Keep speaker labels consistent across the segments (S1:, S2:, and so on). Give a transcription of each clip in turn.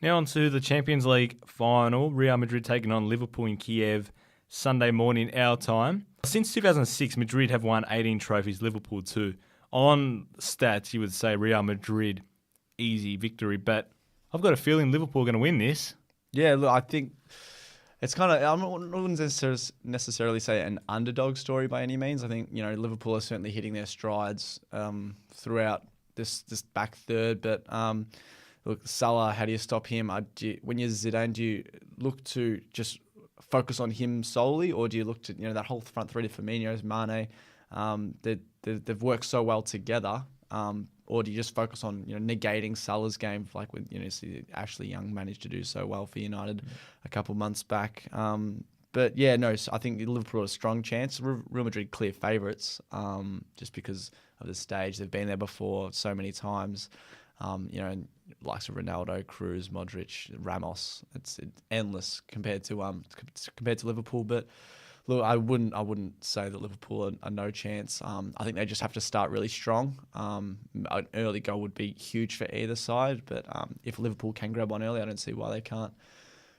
S1: Now on to the Champions League final. Real Madrid taking on Liverpool in Kiev Sunday morning our time. Since 2006, Madrid have won 18 trophies, Liverpool 2. On stats, you would say Real Madrid, easy victory, but I've got a feeling Liverpool are going to win this.
S2: Yeah, look, I think it's kind of, I wouldn't necessarily say an underdog story by any means. I think, Liverpool are certainly hitting their strides throughout this back third, but look, Salah, how do you stop him? When you're Zidane, do you look to just focus on him solely, or do you look to that whole front three to Firmino, Mane? They've worked so well together, or do you just focus on negating Salah's game, like with see Ashley Young managed to do so well for United a couple months back? But yeah, no, so I think Liverpool have a strong chance. Real Madrid clear favourites, just because of the stage. They've been there before so many times. Likes of Ronaldo, Cruz, Modric, Ramos. It's endless compared to Liverpool. But look, I wouldn't say that Liverpool are no chance. I think they just have to start really strong. An early goal would be huge for either side. But if Liverpool can grab one early, I don't see why they can't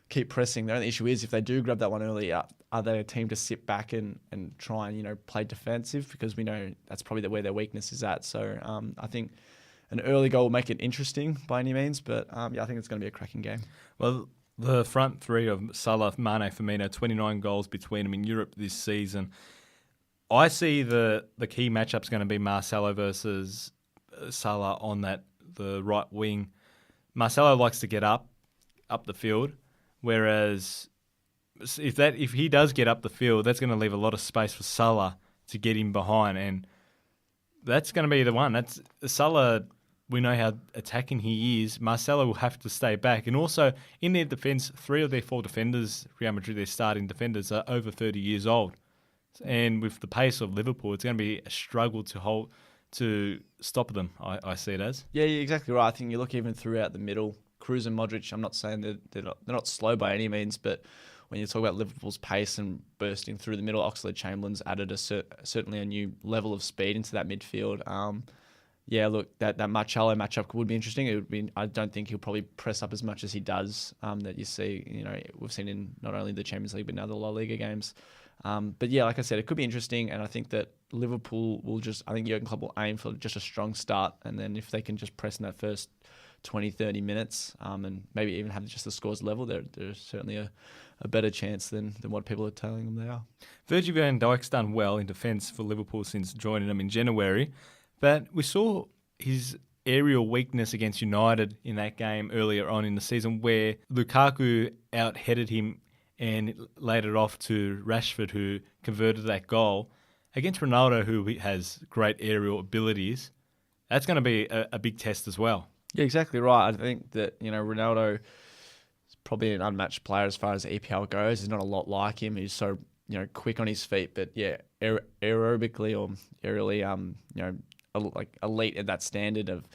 S2: keep pressing. The only issue is if they do grab that one early, are they a team to sit back and try and play defensive? Because we know that's probably where their weakness is at. So I think an early goal will make it interesting by any means, but I think it's going to be a cracking game.
S1: Well, the front three of Salah, Mane, Firmino, 29 goals between them in Europe this season. I see the key matchup's going to be Marcelo versus Salah on the right wing. Marcelo likes to get up the field, whereas if he does get up the field, that's going to leave a lot of space for Salah to get him behind, and that's going to be the one. That's Salah. We know how attacking he is. Marcelo will have to stay back. And also, in their defence, 3 of their 4 defenders, Real Madrid, their starting defenders, are over 30 years old. And with the pace of Liverpool, it's going to be a struggle to stop them, I see it as.
S2: Yeah, you're exactly right. I think you look even throughout the middle, Cruz and Modric, I'm not saying they're not slow by any means, but when you talk about Liverpool's pace and bursting through the middle, Oxlade-Chamberlain's added certainly a new level of speed into that midfield. Yeah, look, that Marcelo matchup would be interesting. I don't think he'll probably press up as much as he does that you see. We've seen in not only the Champions League but now the La Liga games. But yeah, like I said, it could be interesting, and I think that Liverpool will I think Jurgen Klopp will aim for just a strong start, and then if they can just press in that first 20, 30 minutes, and maybe even have just the scores level, there's certainly a better chance than what people are telling them they are.
S1: Virgil van Dijk's done well in defence for Liverpool since joining them in January. But we saw his aerial weakness against United in that game earlier on in the season where Lukaku out-headed him and laid it off to Rashford, who converted that goal. Against Ronaldo, who has great aerial abilities, that's going to be a big test as well.
S2: Yeah, exactly right. I think that, Ronaldo is probably an unmatched player as far as EPL goes. There's not a lot like him. He's so, quick on his feet, but yeah, aerobically or aerially, like elite at that standard of,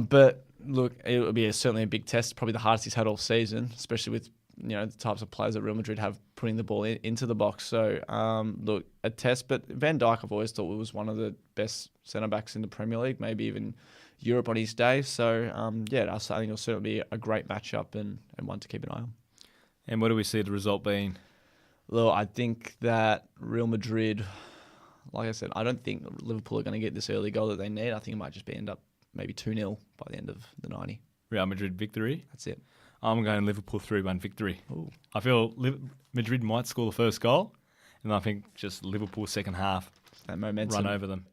S2: but look, it will be certainly a big test, probably the hardest he's had all season, especially with the types of players that Real Madrid have putting the ball into the box. So look, a test. But Van Dijk, I've always thought was one of the best centre backs in the Premier League, maybe even Europe on his day. So I think it'll certainly be a great matchup and one to keep an eye on.
S1: And what do we see the result being?
S2: Well, I think that Real Madrid, like I said, I don't think Liverpool are going to get this early goal that they need. I think it might just end up maybe 2-0 by the end of the 90.
S1: Real Madrid victory?
S2: That's it.
S1: I'm going Liverpool 3-1 victory.
S2: Ooh.
S1: I feel Madrid might score the first goal, and I think just Liverpool second half
S2: that momentum
S1: run over them.